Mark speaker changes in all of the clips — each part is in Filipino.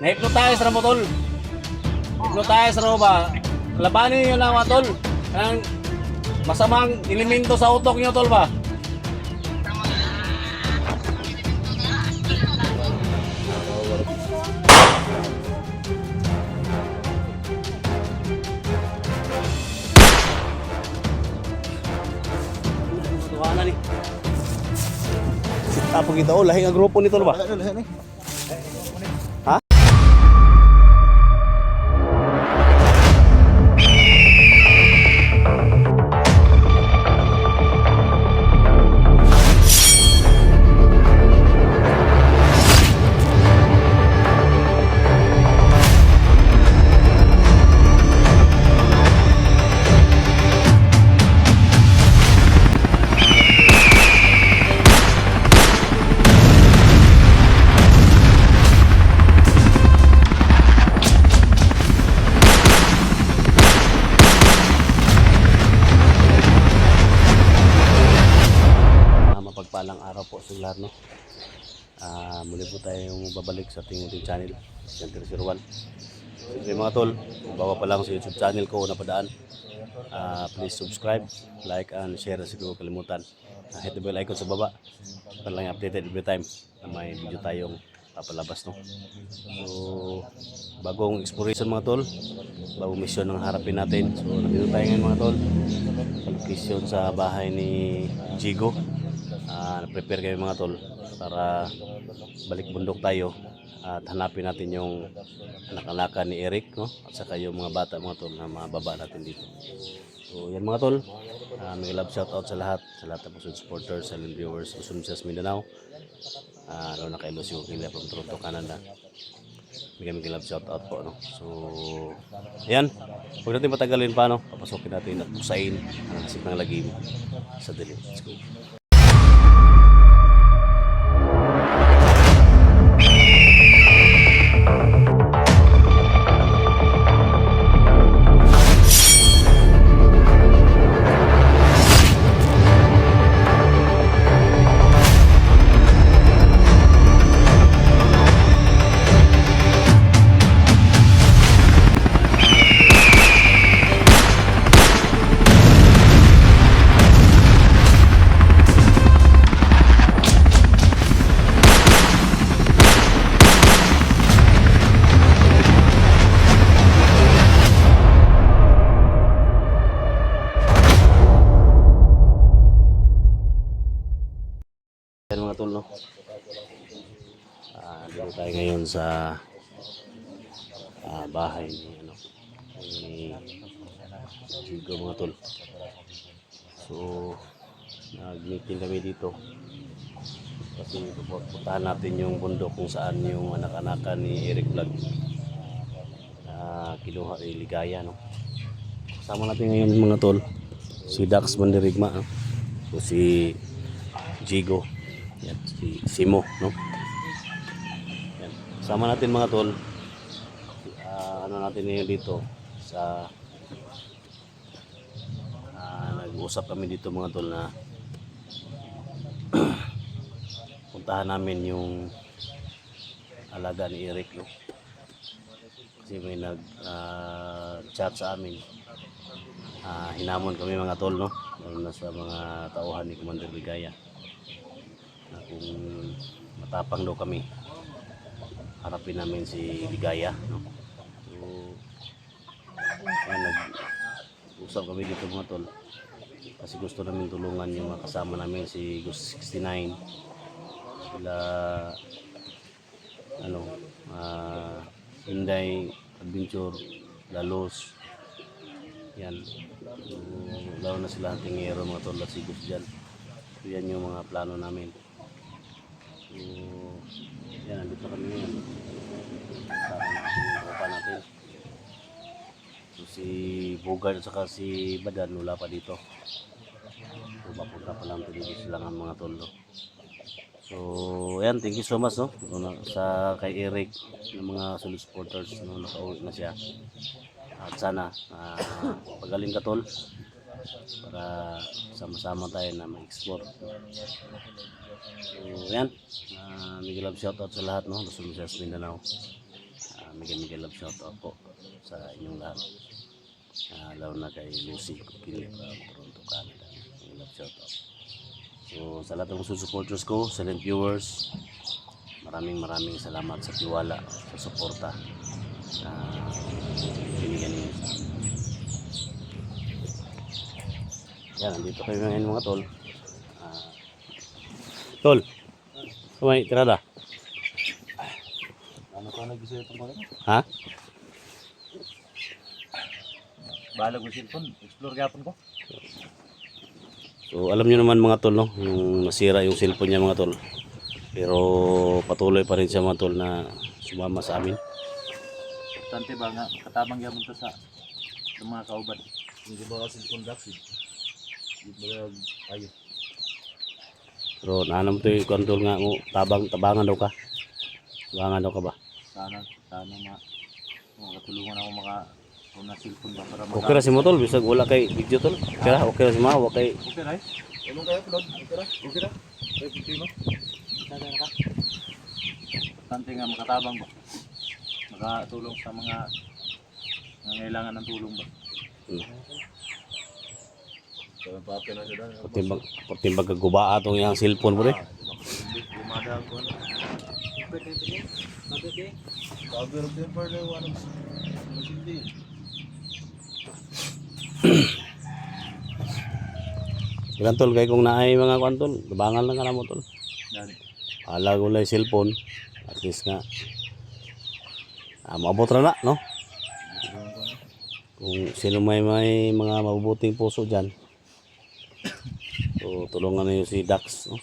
Speaker 1: Na-hypnotize na mo, tol. Hypnotize na mo ba? Labanin niyo lang, mga tol. Ang masamang elemento sa utok niyo, tol ba? Tuwanan ni. Tapos kita, oh, lahing ang grupo nito, tol ba? Ha? Mapagpalang araw po sa lahat, no? Muli po tayong babalik sa ating YouTube channel, Center 01. Sige mga tol, kung bawa pa lang sa YouTube channel ko na padaan, please subscribe, like, and share. Sige huwag kalimutan. Hit the bell icon sa baba para lang updated every time na may video tayong papalabas, no? So, bagong exploration mga tol, bagong mission ang harapin natin. So, nandito tayo ngayon mga tol, location sa bahay ni Jigo. Prepare kayo mga tol para balik bundok tayo at hanapin natin yung anak-anakan ni Eric, no? At saka yung mga bata mga tol na mababa natin dito. So yan mga tol, may love shout out sa lahat ng Pusod supporters, silent viewers, Luzon, Visayas, Mindanao, lalo na kay Lucio Kila from Toronto, Canada. May love shout out po, no? So yan, huwag natin patagalin pa, no? Papasokin natin at busain ang hasip ng lagim sa dilim. Let's go. Yan mga tol, no? Dito tayo ngayon sa bahay ni Jigo mga tol. So nag-meeting kami dito kasi pupuntahan natin yung bundok kung saan yung anak-anakan ni Eric Vlog kinuha ni Ligaya, no? Kasama natin ngayon mga tol si Dax Mandirigma, no? So si Jigo, yan, si Simo, no? Yan. Sama natin mga tol, ano natin ngayon dito sa nag-usap kami dito mga tol na puntahan namin yung alaga ni Eric, no? Kasi may nag-chat sa amin, hinamon kami mga tol, no? Lalo na sa mga tauhan ni Commander Ligaya na kung matapang daw kami, harapin namin si Ligaya, no? So nag-usap kami dito mga tol kasi gusto namin tulungan yung mga kasama namin, si Ghost 69, sila Inday Adventure, Lalos, yan. So, lalo na sila Tingero mga tol at si Ghost dyan. So yan yung mga plano namin. So yan, nandito kami ngayon para nakuha natin. So si Bogart at saka si Badan wala pa dito. So papunta pa lang dito sila ng mga tol, no? So ayan, thank you so much, no? Sa kay Eric ng mga solid supporters, no? Nakauwi na siya. At sana pagaling ka tol para sama-sama tayo na mag-explore. So yan, may love shoutout sa lahat, no? Luzon, Visayas, Mindanao. Miguel love shout out po sa inyong lahat. Lalo na kay Lucy Kupili from Toronto, Canada. Miguel love shout out. So sa lahat ng supporters ko, silent viewers, maraming salamat sa tiwala, sa suporta na binigyan niyo sa amin. Yan, nandito kayo ngayon mga tol. Tol, kumay, tirada.
Speaker 2: Ano ka nag-isa itong mga?
Speaker 1: Ha?
Speaker 2: Bahala ko cellphone, explore gapon ko.
Speaker 1: So alam niyo naman mga tol, no, yung nasira yung cellphone niya mga tol. Pero patuloy pa rin siya mga tol na sumama sa amin.
Speaker 2: Tante ba nga, katabang gapon to sa mga kauban. Hindi ba ka cellphone box eh? Hindi ba ayo?
Speaker 1: Pero naanam to yung kontrol nga mo, tabangan daw ka. Tabangan daw ka ba?
Speaker 2: Sana makatulungan ako na cellphone ba para
Speaker 1: Okay ra si mo tol, bisag wala kay video tol. Okay ra, okay ra si ma, okay.
Speaker 2: Okay ra. Anong kaya upload? Okay ra. Okay ra. Kay picture mo. Sada ka. Tante nga makatabang ba? Makatulong sa mga nangailangan ng tulong ba?
Speaker 1: Pertimbang kagubaa itong yung cellphone mo rin.
Speaker 2: Lumada ako. Cover of temper na one of the
Speaker 1: Ilan tol, kaya kung naay mga kwan tol, tabangan lang ka na mo tol. Pahala ko lang yung cellphone. At least nga, maabot ra na, no? Kung sino may mga mabubuting puso dyan, so tulungan na yun si Dax, no?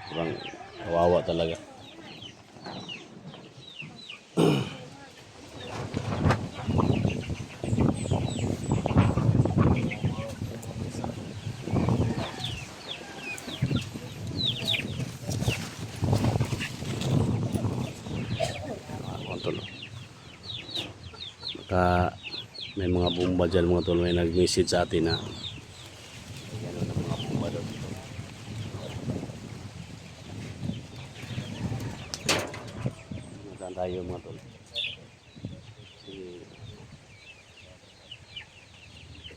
Speaker 1: Kurang kawawa talaga. May mga bomba dyan mga tol, may nag-message sa atin na yan ang mga bomba daw dito. Nasaan tayo mga tol?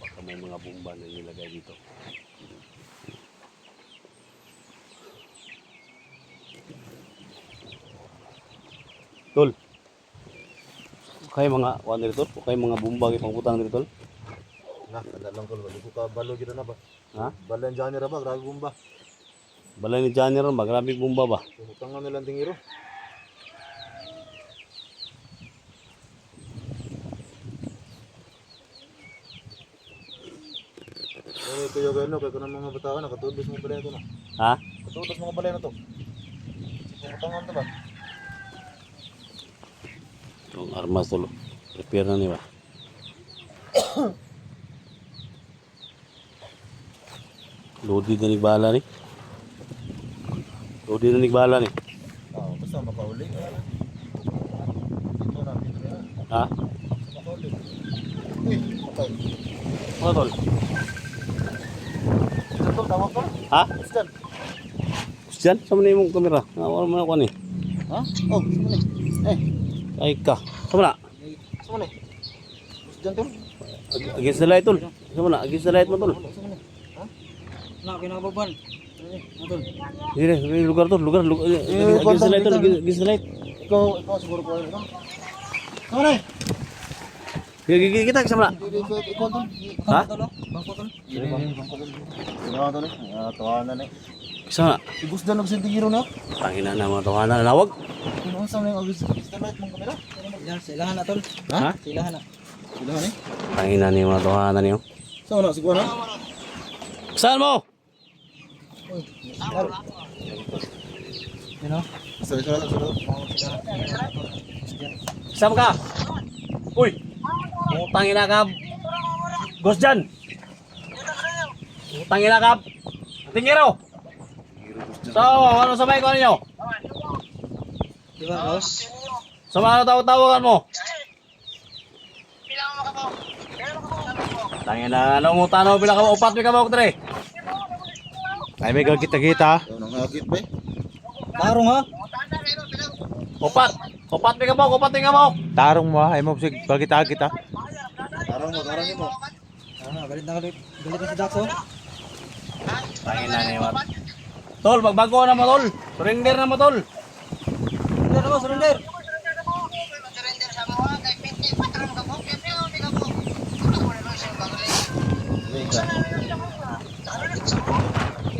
Speaker 1: Baka may mga bomba na nilagay dito. Tol, kaya mga kuan dito, kaya mga bomba kay pangputang dito.
Speaker 2: Nah, kada lang ko balik ko ka balo gid na ba?
Speaker 1: Ha?
Speaker 2: Balan jani ra ba grabe bomba.
Speaker 1: Balay ni Johnny ron, grabe bomba ba?
Speaker 2: Utangan nilang tingiro. Kaya gano kay kanang mga batawa nakatubos mo balay to na.
Speaker 1: Ha?
Speaker 2: Katubos mga balay na to. Utangan to ba?
Speaker 1: Itong armas tol, prepare na niya ba? Lodi na nigbala ni. Lodi na nigbala ni.
Speaker 2: Basta makauli. Dito na.
Speaker 1: Ha?
Speaker 2: Makauli. Uy, patay.
Speaker 1: Ano tol?
Speaker 2: Ito tawag ko.
Speaker 1: Ha?
Speaker 2: Stan.
Speaker 1: Diyan, sama na yung kamera. Wala mo na ako ni.
Speaker 2: Ha? Oh, sumali.
Speaker 1: Ay ka. Sama na.
Speaker 2: Sumali. Stan to.
Speaker 1: Against the light tol. Sama na, against the light mo tol.
Speaker 2: Sumali. Ha?
Speaker 3: Nak kinababan. Betul.
Speaker 1: Dire, lugar tol, lugar. Against the light tol, against the light.
Speaker 2: Ikaw siguro ko ito. Sumali.
Speaker 1: Kita sama na.
Speaker 2: Ikaw to.
Speaker 1: Ha?
Speaker 3: Bangko tol.
Speaker 2: Ikaw to. Tawanan na.
Speaker 1: Sama na.
Speaker 2: Ibus dan og sentigiro na.
Speaker 1: Tangina na mga tawanan. Nawag.
Speaker 2: Kuno sa mga obvious light mong kamera.
Speaker 3: Yan, silahan na tol.
Speaker 1: Ha?
Speaker 3: Silahan na.
Speaker 2: Sila ni.
Speaker 1: Tangina ni mga tawanan niyo.
Speaker 2: Sa na siguro na.
Speaker 1: Saan mo?
Speaker 3: You know?
Speaker 2: Sa.
Speaker 1: Saan ka? Uy! Utangin na ka. Ghost dyan. Utangin na ka. Tingiro. So, ano sabay ko ninyo?
Speaker 3: Di ba, boss?
Speaker 1: Sa mga tawag-tawagan mo? Tangin na, ano mo tanaw bilang ka upat may kamawag dre. Ay may kita-kita.
Speaker 2: Nang hagit ba?
Speaker 3: Tarong ha?
Speaker 1: Upat. Kupat mi ka mo, kupat mi ka mo.
Speaker 2: Tarong mo, ay mo sig bagit-agit ah.
Speaker 3: Tarong mo. Galit na si Dax oh.
Speaker 1: Tangin na ni Mat. Tol, magbago na mo tol. Surrender na mo tol.
Speaker 3: Surrender na mo, surrender.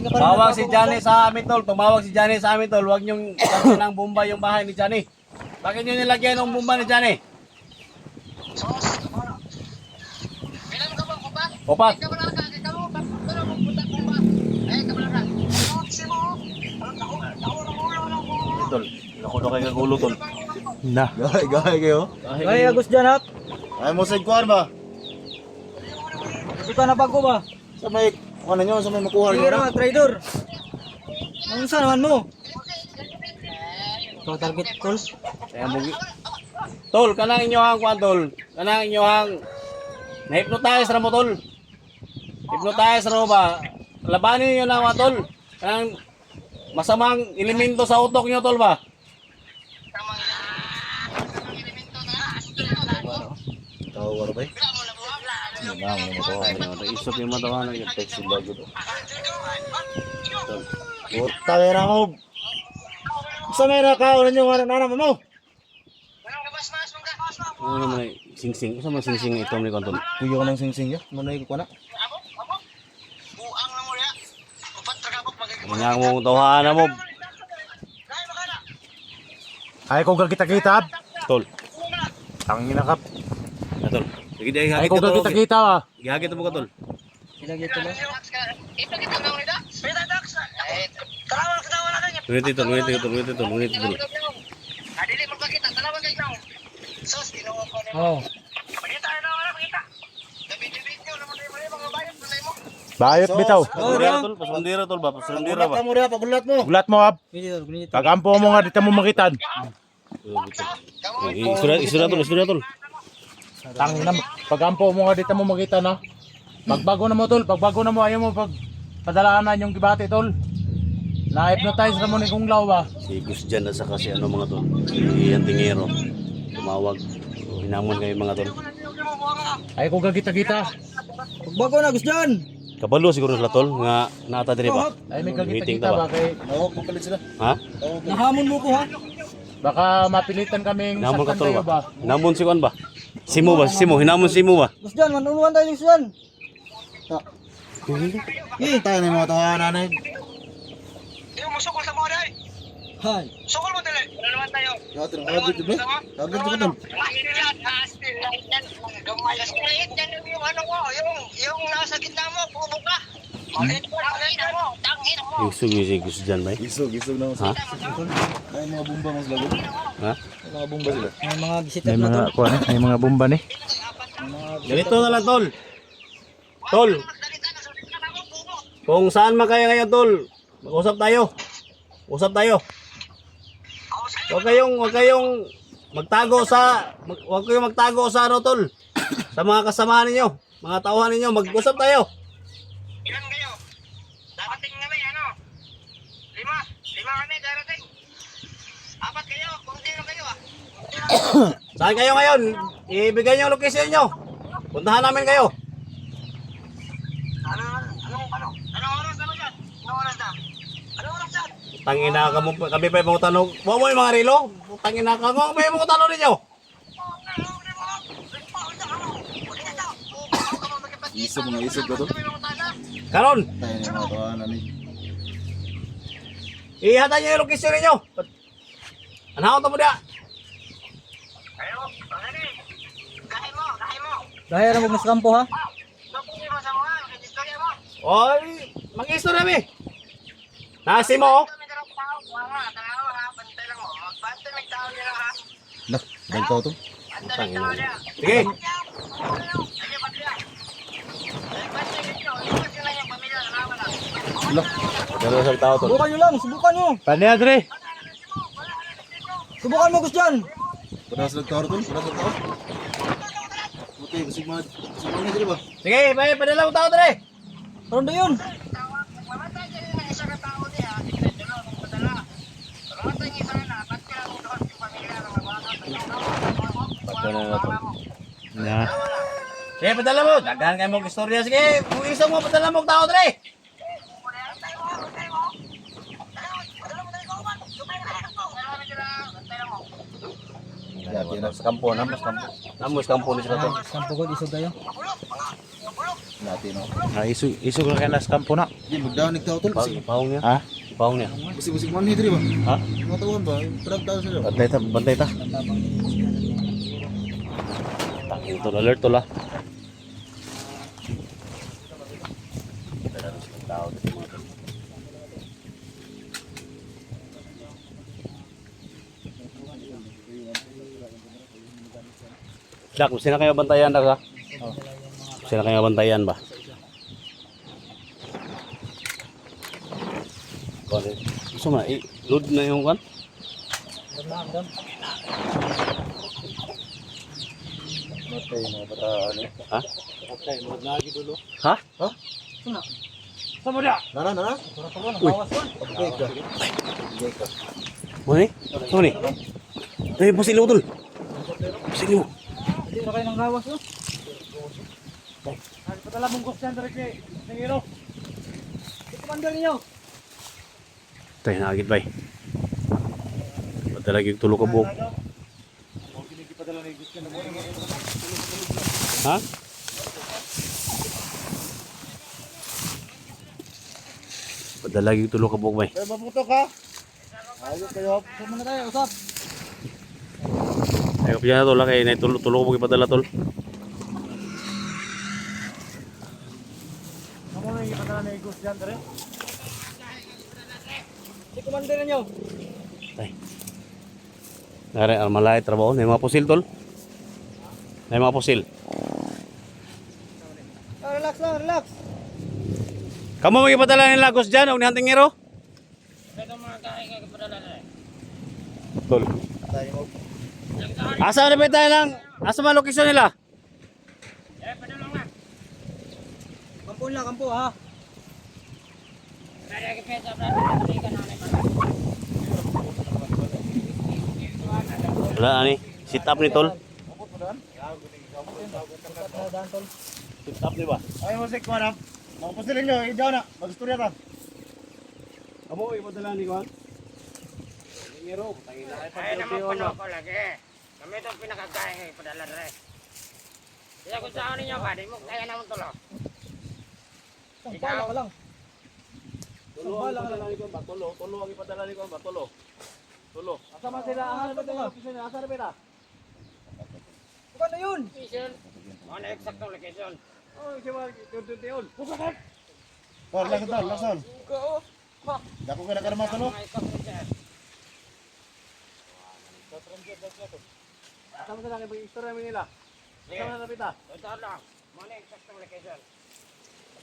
Speaker 1: Tumawag si Johnny sa amin tol. Tumawag si Johnny sa amin tol. Huwag niyong lagyan ng bomba yung bahay ni Johnny. Bakit niyo nilagyan ng bomba ni Johnny? Opat. Tol, ako na kayo kagulo tol.
Speaker 2: Na.
Speaker 4: Gahay kayo.
Speaker 3: Ay, Agus dyan hap.
Speaker 4: Ay mo sa kuan ba?
Speaker 3: Hindi ka nabago ba?
Speaker 4: Sa may ano nyo, sa may makuha
Speaker 3: Sige
Speaker 4: nyo na.
Speaker 3: naman, trader. Ang saan naman mo? Ikaw target, tol.
Speaker 1: Kaya mugi. Tol, kanang inyohang kwan tol. Kanang inyohang na-hypnotize ra mo tol. Hypnotize ra mo ba? Labanin niyo na mga tol. Kanang masamang elemento sa utok niyo tol ba?
Speaker 4: Tawar ba?
Speaker 1: Isop yung matawa na yung text bago to.
Speaker 4: Puta kaya ako. Sa may nakaon nyo nga nanam mo.
Speaker 1: Ano naman ay sing-sing? Isa man sing-sing ito ni Kanton?
Speaker 4: Kuyo ko ng sing-sing ya. Manay ko na.
Speaker 1: Kanya mo tawahan na mo.
Speaker 2: Ay ko kita-kita.
Speaker 1: Tol.
Speaker 2: Tangina ka.
Speaker 1: Na tol. Sige di
Speaker 2: Ay
Speaker 1: hagit
Speaker 2: ko
Speaker 1: ito.
Speaker 2: kita-kita ah.
Speaker 1: Gihagit mo ka tol.
Speaker 3: Sila dito lang.
Speaker 1: Ngunit ito, ngunit ito, ngunit ito, ngunit ito.
Speaker 3: Oo.
Speaker 2: Bayot bitaw.
Speaker 1: Pasundira tol, pasundira tol ba? Pasundira ba?
Speaker 4: Kamu rin pagulat mo.
Speaker 2: Gulat mo ab.
Speaker 3: Pwede tol, pwede tol.
Speaker 2: Pagampo mo nga dito mo makitan.
Speaker 1: Isura tol.
Speaker 2: Tangina, pagampo mo nga dito mo makita na. Pagbago na mo tol, pagbago na mo ayaw mo pag padalaanan yung gibati tol. Na-hypnotize na mo ni Kung Lao ba?
Speaker 1: Si Gus dyan at saka si ano mga tol. Si Antingero. Tumawag. Hinamon kayo mga tol.
Speaker 2: Ay ko gagita-kita.
Speaker 3: Pagbago na, Agus dyan.
Speaker 1: Kabalo siguro sila tol nga naata diri ba?
Speaker 2: Ay may
Speaker 1: Meeting
Speaker 2: gagita-kita
Speaker 1: ta
Speaker 2: ba kay
Speaker 4: Nawag mo palit sila.
Speaker 1: Ha?
Speaker 3: Nahamon mo ko ha.
Speaker 2: baka mapilitan kaming
Speaker 1: Hinamon ka
Speaker 2: saktan
Speaker 1: tol
Speaker 2: kayo
Speaker 1: ba?
Speaker 2: ba?
Speaker 1: Hinamon si Kwan ba? Simo ba? Simo, hinamon Simo ba?
Speaker 3: Agus dyan, manunuan tayo ng suyan.
Speaker 4: Eh, tayo na yung mga tawanan na.
Speaker 3: Hay.
Speaker 4: Agad agad ba? Agad ka tol.
Speaker 1: Isog yung si Gus dyan ba?
Speaker 4: Isog na
Speaker 1: Ha?
Speaker 4: Ay mga bomba mas lagot.
Speaker 1: Ha?
Speaker 4: Ay mga bomba sila.
Speaker 3: May mga visitor
Speaker 2: May
Speaker 3: na
Speaker 2: mga
Speaker 3: tol.
Speaker 2: kuan, may mga bomba ni.
Speaker 1: Ganito na lang tol. Tol. Kung saan man kayo ngayon tol, mag-usap tayo. Usap tayo. Huwag kayong magtago sa ano tol. Sa mga kasamahan ninyo, mga tauhan ninyo, mag-usap tayo.
Speaker 5: Ilan kayo? Darating kami, ano? Lima kami darating. Apat kayo, kung sino kayo ah.
Speaker 1: Saan kayo ngayon? Ibigay niyo ang location niyo. Puntahan namin kayo.
Speaker 5: Anong oras naman yan? Anong oras na? Anong oras yan?
Speaker 1: Tangina ka mo, kami pa yung tanong. Buo mo yung mga relo. Tangina ka mo, may mga tanong ninyo.
Speaker 4: Isog mga isog ka tol.
Speaker 1: Karon,
Speaker 4: Tayo na yung mga tawanan ni.
Speaker 1: ihatan niyo yung location ninyo. Anahaw to mo dia.
Speaker 5: Ayo, pagani. Kain mo.
Speaker 3: Dahil na mas kampo ha.
Speaker 5: Sabunin mo sa mga, istorya mo.
Speaker 1: Oy, mag-istorya mi. Nasi mo.
Speaker 5: Kami darang tao, mga tao ha, bantay lang mo. Magbantay ng tao nila ha.
Speaker 4: Lah, dagtaw to.
Speaker 5: Bantay ng tao nila.
Speaker 1: Sige.
Speaker 5: Sige, Patria. Bantay ninyo, iwas nyo lang yung pamilya, nalaman na.
Speaker 4: Lah,
Speaker 1: Pero sa tao to.
Speaker 3: Subukan nyo lang, subukan nyo.
Speaker 2: Pani Adre.
Speaker 3: Subukan mo, Agus dyan.
Speaker 4: panas nagtawar tol. Panas nagtawar. Okay, bisig mga dili ba?
Speaker 1: Sige, may padala mo tao dere.
Speaker 3: Karon ba yun?
Speaker 5: Mamatay dyan yung isa na tao niya, hindi na dalawa kung padala. Mamatay niya sana, ba't kaya mo doon yung pamilya ng mga
Speaker 1: Ito na nga tol.
Speaker 2: Yan. Sige, padala mo. Daghan kayo mong istorya. Sige, kung isa mo, padala mo tao dre.
Speaker 4: Dati na sa kampo, namas kampo.
Speaker 1: Namos kampo ni sila tol.
Speaker 3: Sampo ko, isog kayo.
Speaker 4: Dati no.
Speaker 2: Isu ka kaya nas kampo na.
Speaker 4: Di magdaon nagtao tol kasi
Speaker 1: Pahong niya.
Speaker 2: Ha?
Speaker 1: Pahong niya.
Speaker 4: bisig-bisig man hidri ba?
Speaker 1: Ha?
Speaker 4: Mga tawon ba? Perang tao sila.
Speaker 1: Bantay ta, bantay ta. Takin tol, alert tol ah. Dak, sino kayo bantayan dak ha? Sino kayo bantayan ba? Kone, gusto mo na i-load na yung kan?
Speaker 4: Matay mga bata ano.
Speaker 1: Ha?
Speaker 3: Okay, mga lagi dulo.
Speaker 1: Ha?
Speaker 4: Nana, nana.
Speaker 1: Uy,
Speaker 4: Okay ka.
Speaker 1: mo ni? Mo ni? Tayo pasilin mo tol. Pasilin mo.
Speaker 3: Hindi na kayo ng lawas, no? Patala mong ghost dyan, direct ng hero. Ito commander ninyo.
Speaker 1: Tayo nakagit bay. Ba't lagi tulog ka buhok? Ha? Ba't lagi tulog ka buhok bay?
Speaker 4: Kaya maputok ha. Ayos kayo.
Speaker 3: Usap muna tayo, usap.
Speaker 1: Ayaw pa dyan na tol ha, kaya tulog ko ipadala tol.
Speaker 3: Ako na yung patala ng ghost dyan, direct. Ito commander ninyo.
Speaker 1: Tay. Nari, malay trabaho. May mga pusil tol. May mga pusil.
Speaker 3: Relax lang, relax.
Speaker 1: Kamu may ipadala ng lagos dyan, huwag ni Hunting Hero. Tol. Asa na ba tayo lang? Asa mga lokasyon nila?
Speaker 3: Kampo lang, kampo ha.
Speaker 1: Wala ani. Sit up ni tol. Sit up ni ba?
Speaker 4: Ay mo sik ko na. Mga pasilin nyo, idaw na. Mag-istorya ta.
Speaker 1: Kamu ipadala ni Juan. Hero, tangina kay
Speaker 5: Ay naman pano ko lagi. Kami itong pinakagaya padala rin. Kaya kung saan ninyo ka, di mo kaya naman tulo.
Speaker 3: Isang bala ka lang.
Speaker 1: Tulo ang ipadala ni Juan ba? Tulo ang ipadala ni Juan ba? Tulo.
Speaker 3: Asa man sila? Asa man sila?
Speaker 1: Asa na ba?
Speaker 3: Bukan na yun.
Speaker 5: Location. Ano eksaktong location?
Speaker 1: Oh, si Juan, yun.
Speaker 4: Tol, lason tol, lason.
Speaker 5: Oo.
Speaker 4: Dako ka na ka naman tol.
Speaker 5: Mga ikaw
Speaker 1: Asa mo sila kay istorya mo nila? Asa mo na napita?
Speaker 5: ito lang. Ano eksaktong location?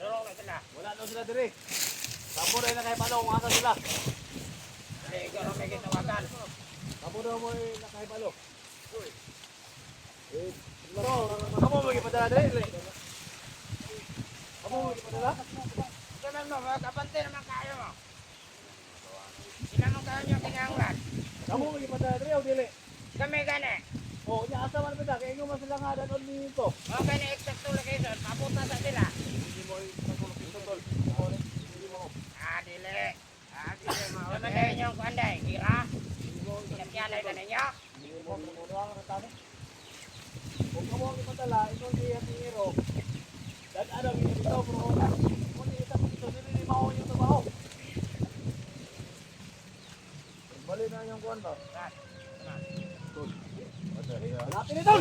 Speaker 5: Tulong na sila.
Speaker 1: Wala daw sila dire. Tapo na kay Palong, asa sila?
Speaker 5: Hindi, ikaw na may ginawagan.
Speaker 1: Tapo daw mo kay Palong. Kamu mo ipadala dire. Kamu mo ipadala?
Speaker 5: Sabi mo, mga kapante naman kayo mo. Sila mo kayo nyo kinanglan.
Speaker 1: Kamu mo ipadala dire o dili?
Speaker 5: Kami gani.
Speaker 1: Oh, nya asa man pita kay ingon man sila nga danon nito.
Speaker 5: Okay na eksaktong location. Papunta sa sila.
Speaker 1: Hindi mo tol.
Speaker 5: Dili. Dili mo. Ano na inyong kuanday? Kira? Pinagyanay na ninyo?
Speaker 1: Kung kamu ang ipadala, ingon di ang hero. Dan ano dito bro. Kung di ita dito dili mao yung trabaho.
Speaker 4: Bali na yung kuwan ba?
Speaker 1: Lapin ito!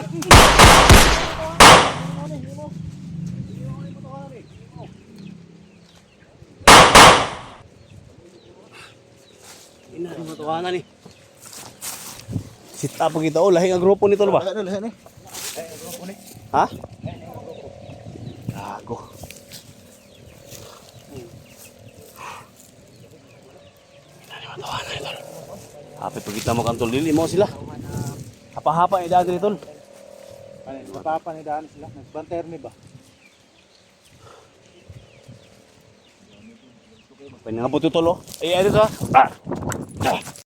Speaker 1: Ina rin matuwanan eh. Sit up kita oh, lahi ang grupo nito ba?
Speaker 4: Lahat ni.
Speaker 1: Ha? Gago. Ina rin matuwanan ito. Hapit pag kita mo kantol dili mo sila. Hapa-hapa yung dagri tol.
Speaker 3: Papa ni daan sila. Nagbanter ni ba?
Speaker 1: Pinangabot yung tol oh. Ay, ay dito ah.